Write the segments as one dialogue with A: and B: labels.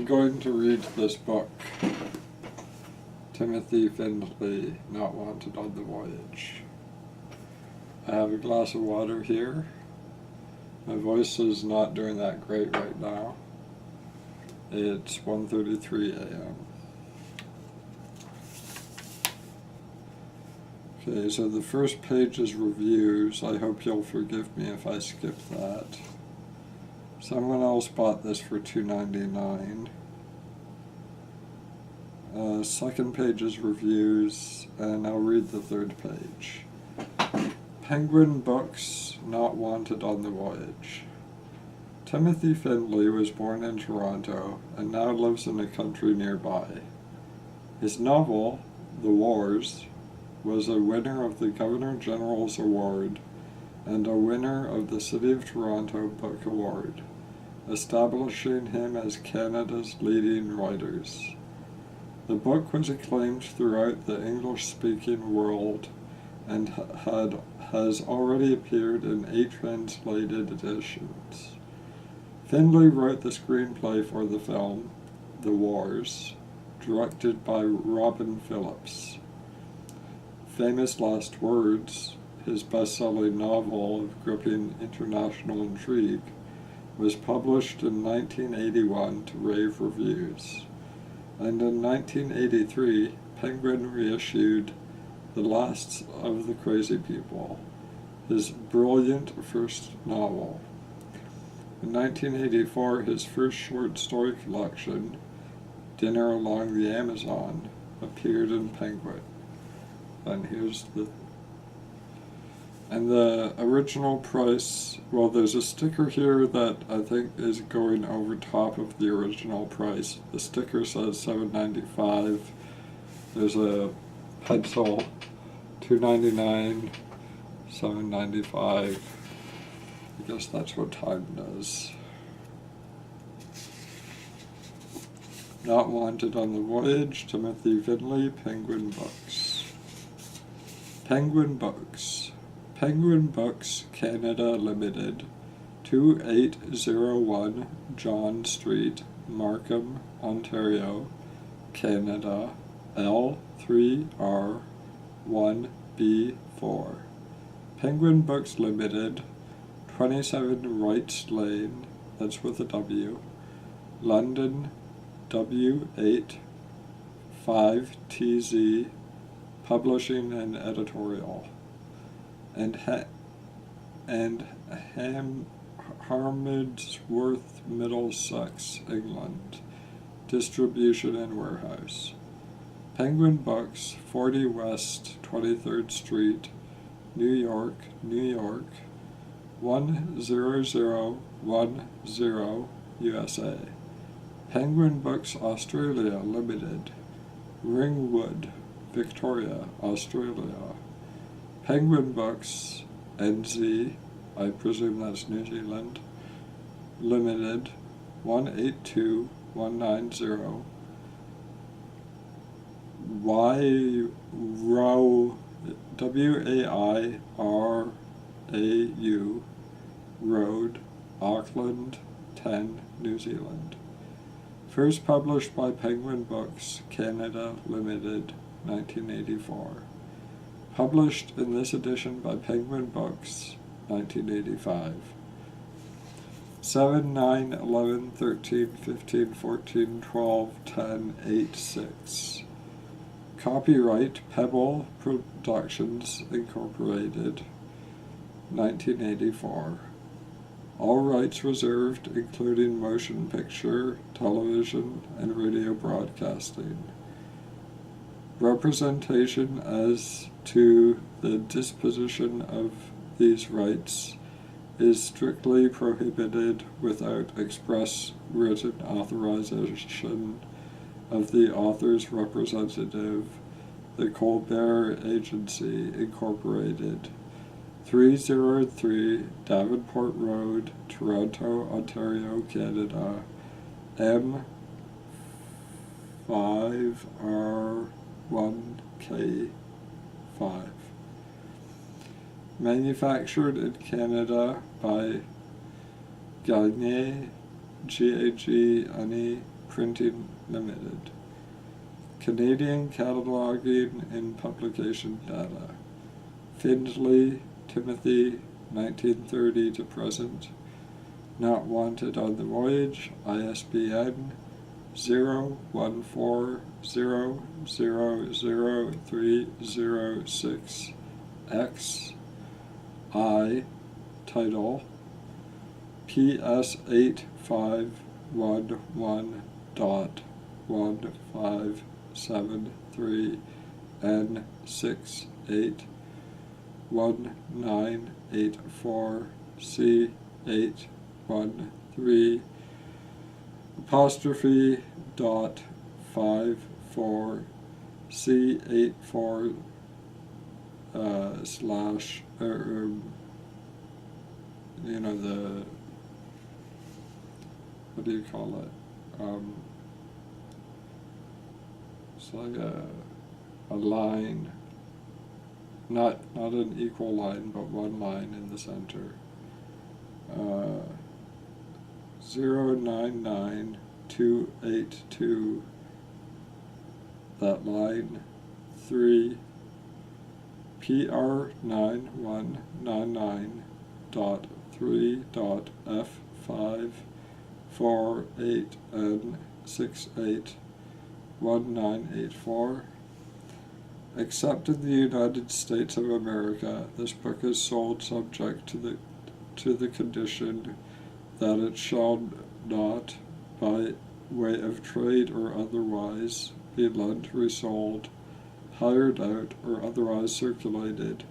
A: I'm going to read this book, Timothy Findley, Not Wanted on the Voyage. I have a glass of water here. My voice is not doing that great right now. It's 1:33 a.m. Okay, so the first page is reviews. I hope you'll forgive me if I skip that. Someone else bought this for $2.99. Second page is reviews, and I'll read the third page. Penguin Books, Not Wanted on the Voyage. Timothy Findley was born in Toronto and now lives in a country nearby. His novel, The Wars, was a winner of the Governor General's Award and a winner of the City of Toronto Book Award, establishing him as Canada's leading writers. The book was acclaimed throughout the English-speaking world and has already appeared in 8 translated editions. Findley wrote the screenplay for the film, The Wars, directed by Robin Phillips. Famous Last Words, his best-selling novel of gripping international intrigue, was published in 1981 to rave reviews. And in 1983, Penguin reissued The Last of the Crazy People, his brilliant first novel. In 1984, his first short story collection, Dinner Along the Amazon, appeared in Penguin. And here's the original price. Well, there's a sticker here that I think is going over top of the original price. The sticker says $7.95. There's a pencil, $2.99, $7.95. I guess that's what time does. Not Wanted on the Voyage, Timothy Findley, Penguin Books. Penguin Books. Penguin Books Canada Limited, 2801 John Street, Markham, Ontario, Canada, L3R1B4. Penguin Books Limited, 27 Wrights Lane, that's with a W, London, W8 5TZ, Publishing and Editorial, and Harmondsworth, Middlesex, England, Distribution and Warehouse. Penguin Books, 40 West 23rd Street, New York, New York, 10010, USA. Penguin Books Australia Limited, Ringwood, Victoria, Australia. Penguin Books NZ, I presume that's New Zealand, Limited, 182190, Wairau Road, Auckland, 10, New Zealand. First published by Penguin Books Canada Limited, 1984. Published in this edition by Penguin Books, 1985. 7, 9, 11, 13, 15, 14, 12, 10, 8, 6. Copyright Pebble Productions Incorporated, 1984. All rights reserved, including motion picture, television, and radio broadcasting. Representation as to the disposition of these rights is strictly prohibited without express written authorization of the author's representative, the Colbert Agency, Incorporated, 303 Davenport Road, Toronto, Ontario, Canada, M5R1K5. Manufactured in Canada by Gagné, G-A-G-N-E Printing Limited. Canadian Cataloging and Publication Data. Findlay, Timothy, 1930 to present. Not wanted on the voyage. ISBN 014000306X. I. Title PS85111.158.1984C813 apostrophe dot 54 C84 slash the what do you call it? It's like a line, not an equal line, but one line in the center. 099282, that line 3 PR919.3.F548N681984. Except in the United States of America, this book is sold subject to the condition that it shall not, by way of trade or otherwise, be lent, resold, hired out, or otherwise circulated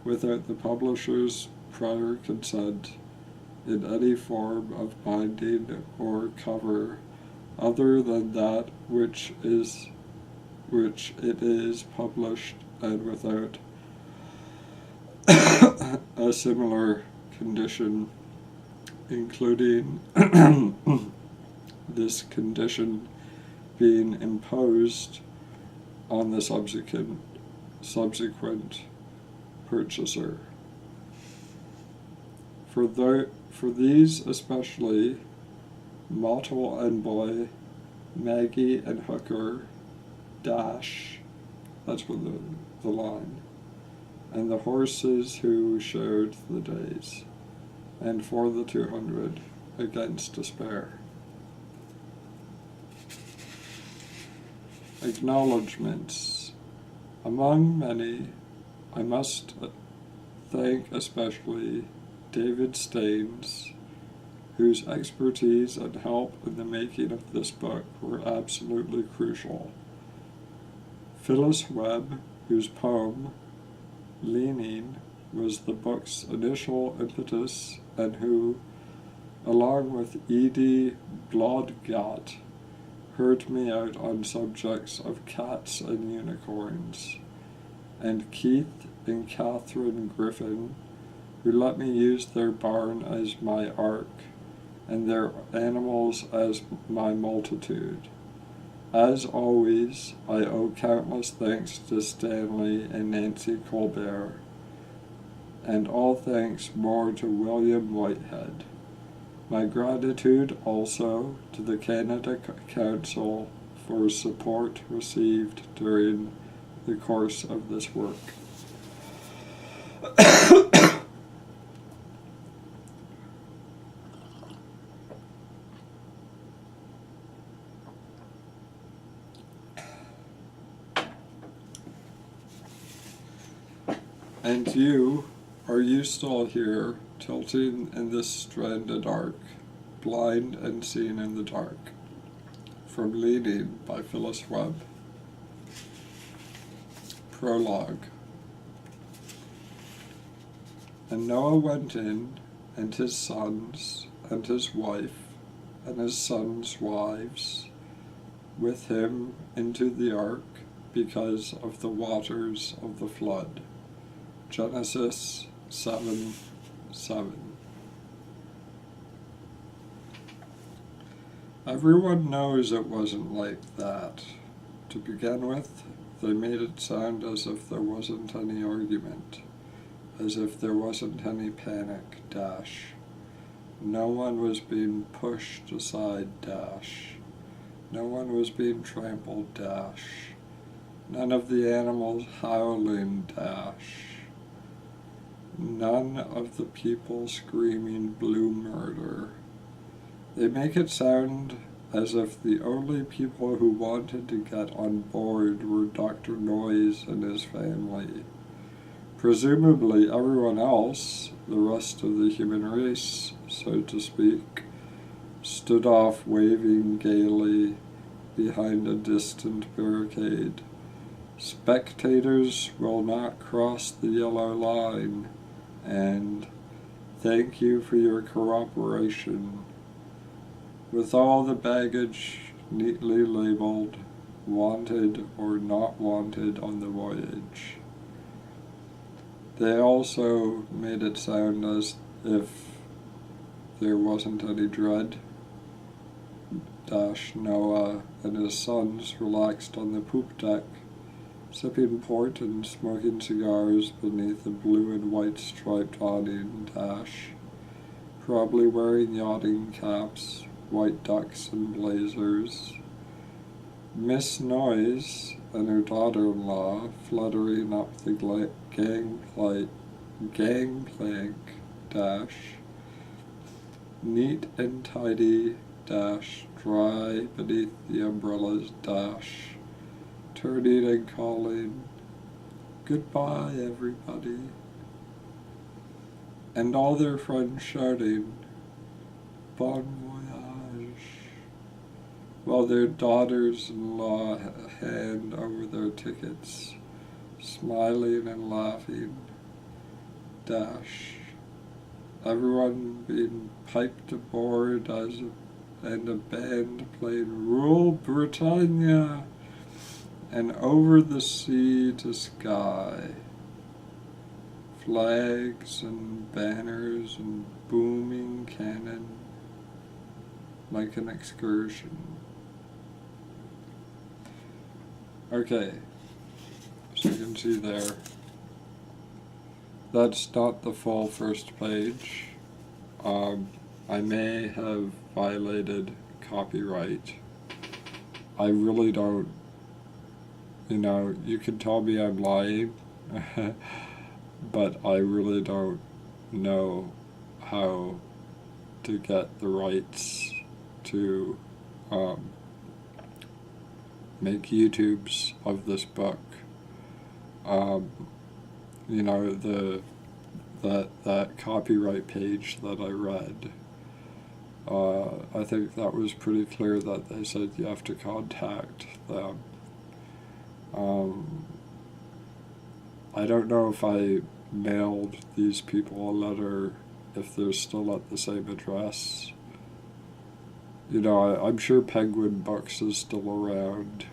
A: without the publisher's prior consent in any form of binding or cover other than that which it is published, and without a similar condition, including this condition being imposed on the subsequent purchaser. For these especially, Mottle and Boy, Maggie and Hooker, Dash, that's for the line, and the horses who shared the days, and for the 200 against despair. Acknowledgements. Among many, I must thank especially David Staines, whose expertise and help in the making of this book were absolutely crucial. Phyllis Webb, whose poem, Leaning, was the book's initial impetus, and who, along with Edie Blodgett, heard me out on subjects of cats and unicorns, and Keith and Catherine Griffin, who let me use their barn as my ark, and their animals as my multitude. As always, I owe countless thanks to Stanley and Nancy Colbert, and all thanks more to William Whitehead. My gratitude also to the Canada Council for support received during the course of this work. And you, are you still here, tilting in this stranded ark, blind and seen in the dark? From Leaning by Phyllis Webb. Prologue. And Noah went in, and his sons, and his wife, and his sons' wives, with him into the ark, because of the waters of the flood. Genesis 7:7. Everyone knows it wasn't like that. To begin with, they made it sound as if there wasn't any argument, as if there wasn't any panic, dash. No one was being pushed aside, dash. No one was being trampled, none of the animals howling, none of the people screaming blue murder. They make it sound as if the only people who wanted to get on board were Dr. Noyes and his family. Presumably everyone else, the rest of the human race, so to speak, stood off waving gaily behind a distant barricade. Spectators will not cross the yellow line, and thank you for your cooperation. With all the baggage neatly labeled, wanted or not wanted on the voyage. They also made it sound as if there wasn't any dread. Noah and his sons relaxed on the poop deck, sipping port and smoking cigars beneath a blue and white striped awning. Probably wearing yachting caps, white ducks and blazers. Miss Noyes and her daughter-in-law fluttering up the gangplank, neat and tidy, dry beneath the umbrellas, turning and calling, goodbye everybody, and all their friends shouting, bon voyage, while their daughters-in-law hand over their tickets, smiling and laughing, everyone being piped aboard and a band playing Rule Britannia, and over the sea to sky, flags and banners and booming cannon, like an excursion. Okay, so you can see there, that's not the full first page. I may have violated copyright. I really don't, you can tell me I'm lying, but I really don't know how to get the rights to make YouTubes of this book. That copyright page that I read, I think that was pretty clear that they said you have to contact them. I don't know if I mailed these people a letter, if they're still at the same address. I'm sure Penguin Books is still around.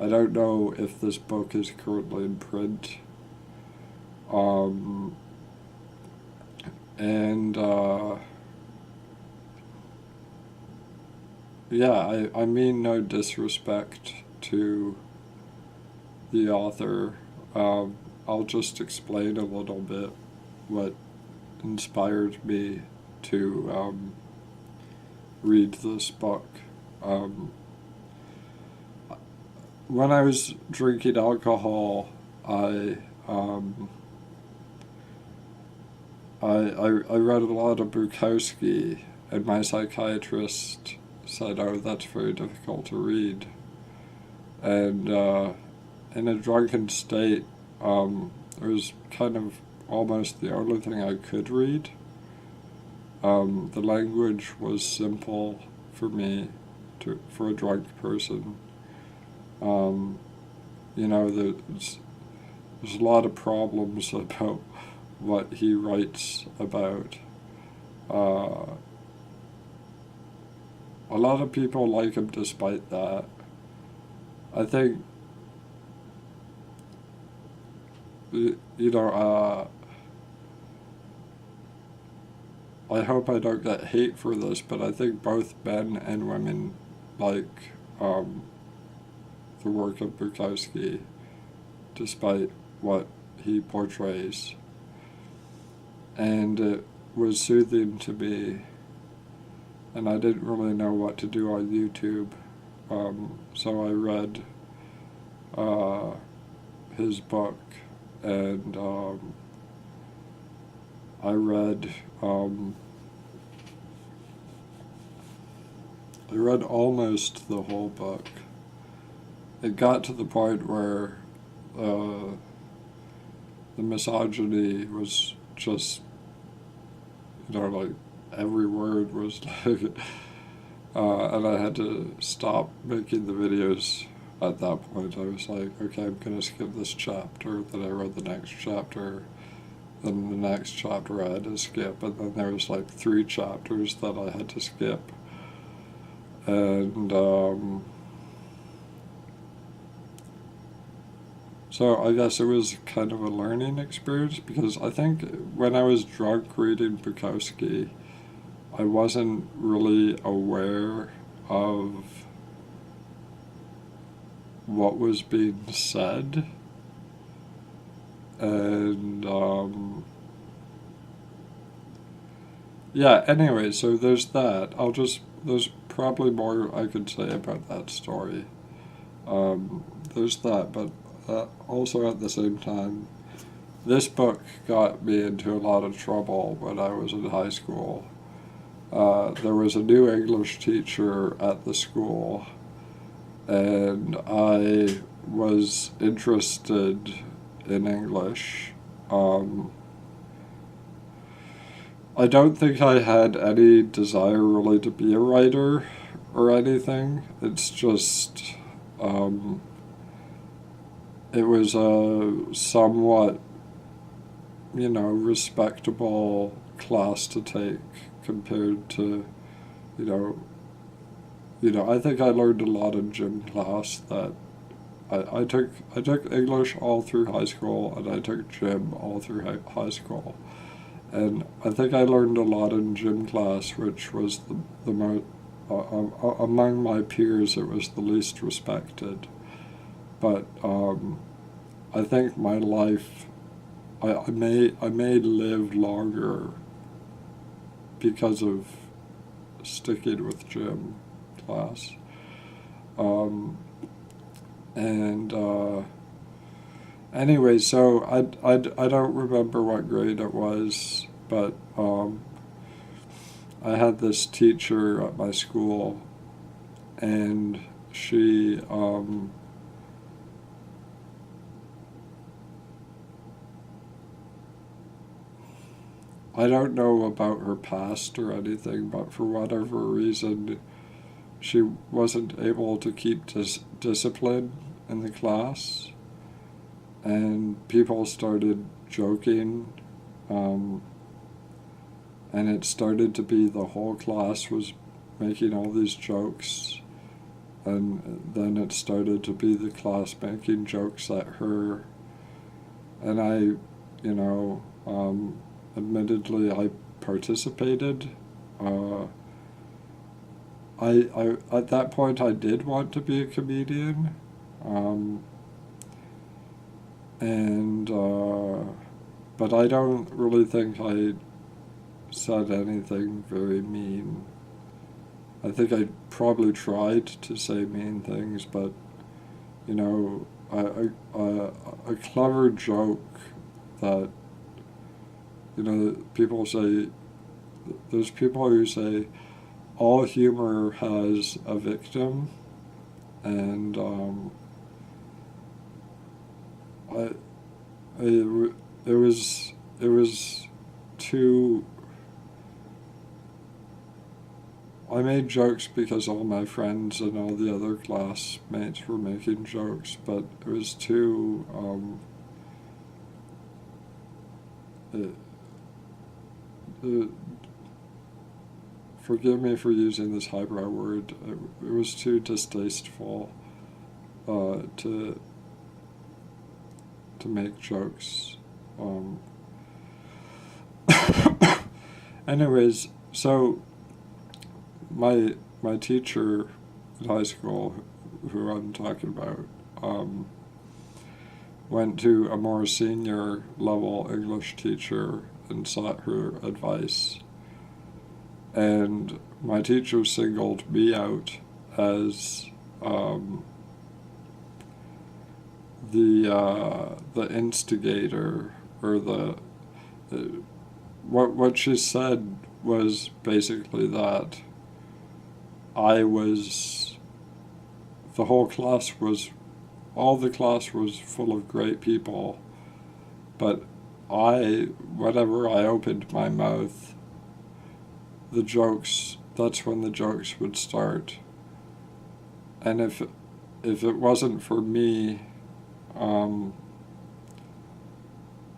A: I don't know if this book is currently in print. I mean no disrespect to the author. I'll just explain a little bit what inspired me to read this book. When I was drinking alcohol, I read a lot of Bukowski, and my psychiatrist said, "Oh, that's very difficult to read." And in a drunken state, it was kind of almost the only thing I could read. The language was simple for me, for a drunk person. There's a lot of problems about what he writes about. A lot of people like him despite that. I think, I hope I don't get hate for this, but I think both men and women like the work of Bukowski, despite what he portrays. And it was soothing to me, and I didn't really know what to do on YouTube. So I read his book, and I read almost the whole book. It got to the point where the misogyny was just, like every word was like, and I had to stop making the videos at that point. I was like, okay, I'm going to skip this chapter, then I read the next chapter, then the next chapter I had to skip, and then there was like 3 chapters that I had to skip. And so I guess it was kind of a learning experience, because I think when I was drunk reading Bukowski, I wasn't really aware of what was being said, and yeah, anyway, so there's that. There's probably more I could say about that story. There's that, but also at the same time, this book got me into a lot of trouble when I was in high school. There was a new English teacher at the school, and I was interested in English. I don't think I had any desire really to be a writer or anything. It's just, it was a somewhat, respectable class to take compared to, I think I learned a lot in gym class. That I took English all through high school, and I took gym all through high school. And I think I learned a lot in gym class, which was the most, among my peers, it was the least respected. But I think my life, I may live longer because of sticking with gym class. Anyway, so I don't remember what grade it was, but I had this teacher at my school, and she I don't know about her past or anything, but for whatever reason, she wasn't able to keep discipline in the class, and people started joking, and it started to be the whole class was making all these jokes, and then it started to be the class making jokes at her, and I, admittedly, I participated. I at that point I did want to be a comedian, but I don't really think I said anything very mean. I think I probably tried to say mean things, but a clever joke that people say. There's people who say all humor has a victim, and it was too. I made jokes because all my friends and all the other classmates were making jokes, but it was too. Forgive me for using this highbrow word. It was too distasteful to make jokes. Anyways, so my teacher in high school, who I'm talking about, went to a more senior level English teacher and sought her advice. And my teacher singled me out as um, the instigator, or what she said was basically that the whole class was, all the class was full of great people, but whenever I opened my mouth, that's when the jokes would start. And if it wasn't for me,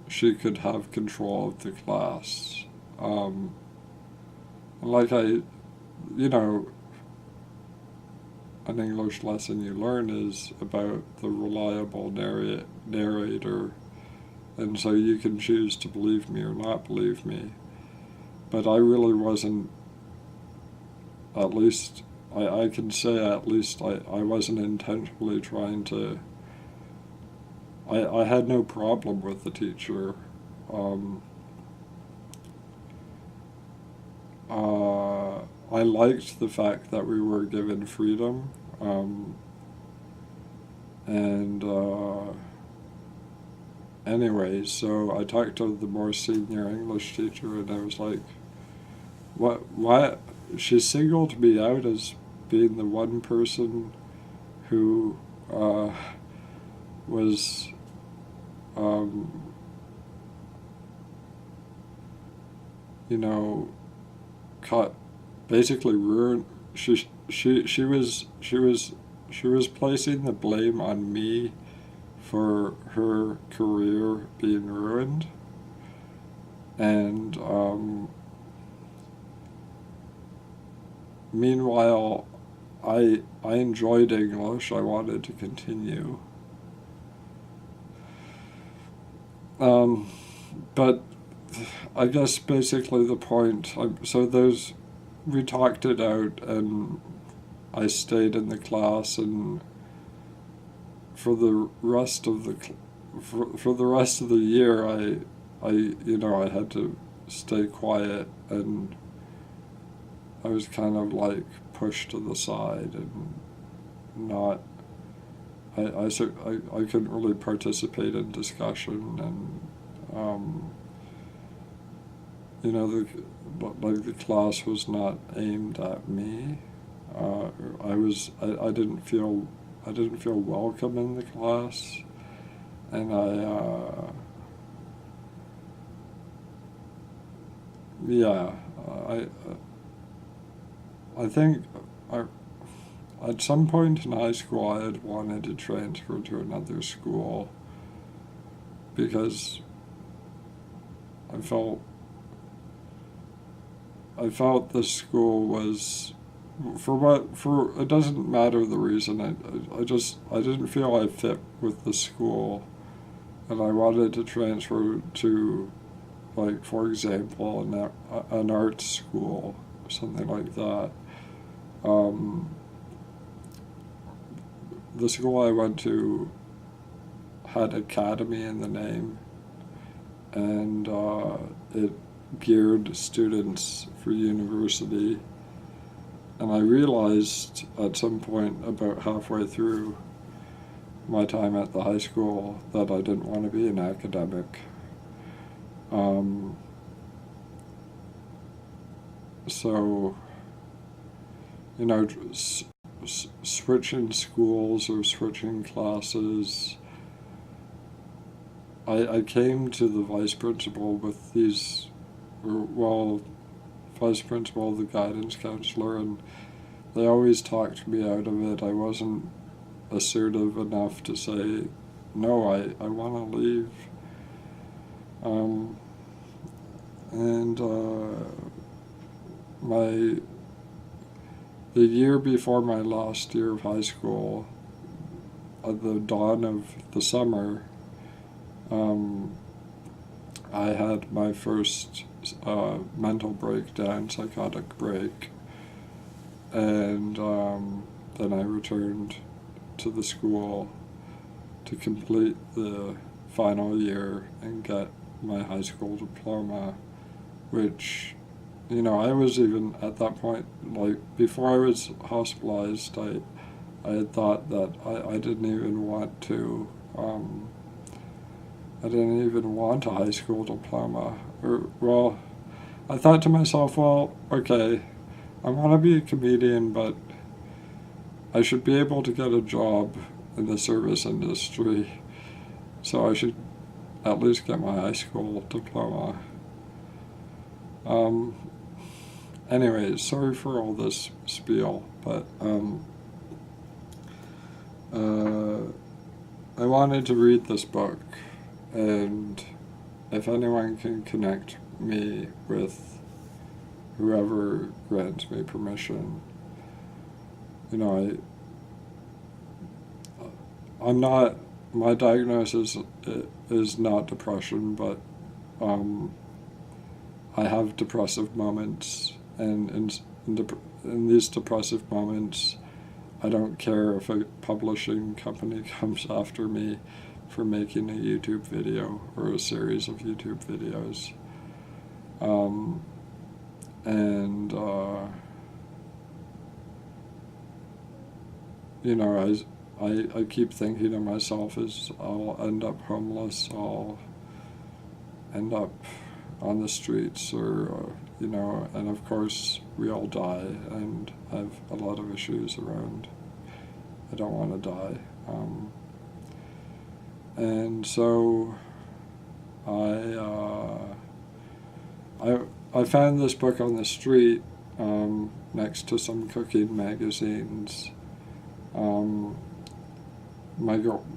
A: she could have control of the class. Like an English lesson you learn is about the reliable narrator, and so you can choose to believe me or not believe me. But I really wasn't, at least, I can say at least I wasn't intentionally trying to, I had no problem with the teacher. I liked the fact that we were given freedom, and anyway, so I talked to the more senior English teacher, and I was like, why? She singled me out as being the one person who was caught, basically ruined. She was placing the blame on me for her career being ruined, and meanwhile, I enjoyed English. I wanted to continue. But I guess basically the point, we talked it out, and I stayed in the class, and for the rest of the year, I had to stay quiet, and I was kind of like pushed to the side, and not, I couldn't really participate in discussion, and the class was not aimed at me. I didn't feel welcome in the class, and I think at some point in high school I had wanted to transfer to another school, because I felt the school was, it doesn't matter the reason, I didn't feel I fit with the school, and I wanted to transfer to, like, for example, an art school, something like that. The school I went to had academy in the name, and it geared students for university, and I realized at some point about halfway through my time at the high school that I didn't want to be an academic. So, switching schools or switching classes, I came to the vice principal with these, vice principal, the guidance counselor, and they always talked me out of it. I wasn't assertive enough to say, no, I want to leave. And the year before my last year of high school, at the dawn of the summer, I had my first mental breakdown, psychotic break, and then I returned to the school to complete the final year and get my high school diploma, which, I was even at that point, like, before I was hospitalized, I I had thought that I didn't even want to, I didn't even want a high school diploma. Well, I thought to myself, well, okay, I want to be a comedian, but I should be able to get a job in the service industry, so I should at least get my high school diploma. Anyway, sorry for all this spiel, but I wanted to read this book, and if anyone can connect me with whoever grants me permission, you know, I'm not, my diagnosis is not depression, but I have depressive moments, and in these depressive moments, I don't care if a publishing company comes after me for making a YouTube video or a series of YouTube videos. You know, I keep thinking to myself, I'll end up homeless, I'll end up on the streets, or, you know, and of course we all die, and I have a lot of issues around. I don't want to die. And so I found this book on the street next to some cooking magazines. My girlfriend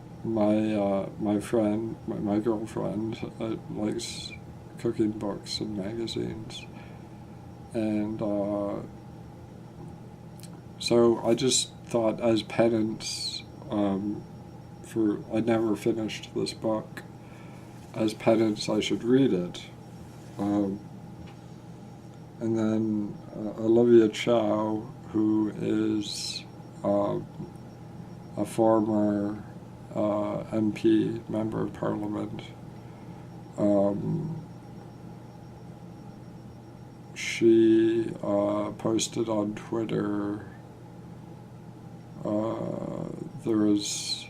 A: likes cooking books and magazines, and so I just thought, as penance for I never finished this book, as penance I should read it. And then Olivia Chow, who is a former MP, Member of Parliament, she posted on Twitter, there was,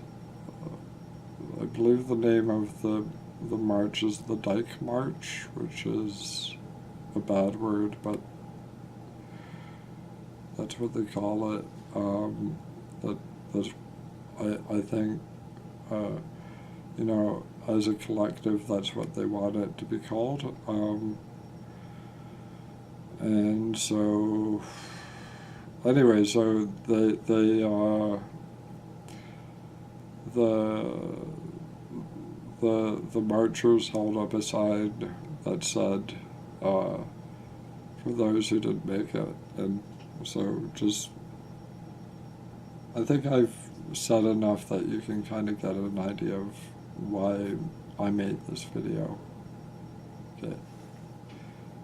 A: I believe the name of the march is the Dyke March, which is a bad word, but that's what they call it. I think, you know, as a collective, that's what they want it to be called. And so, anyway, so the marchers held up a sign that said, for those who didn't make it. And so just, I think I've said enough that you can kind of get an idea of why I made this video. Okay.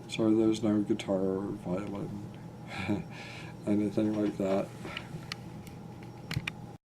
A: Sorry there's no guitar or violin, anything like that.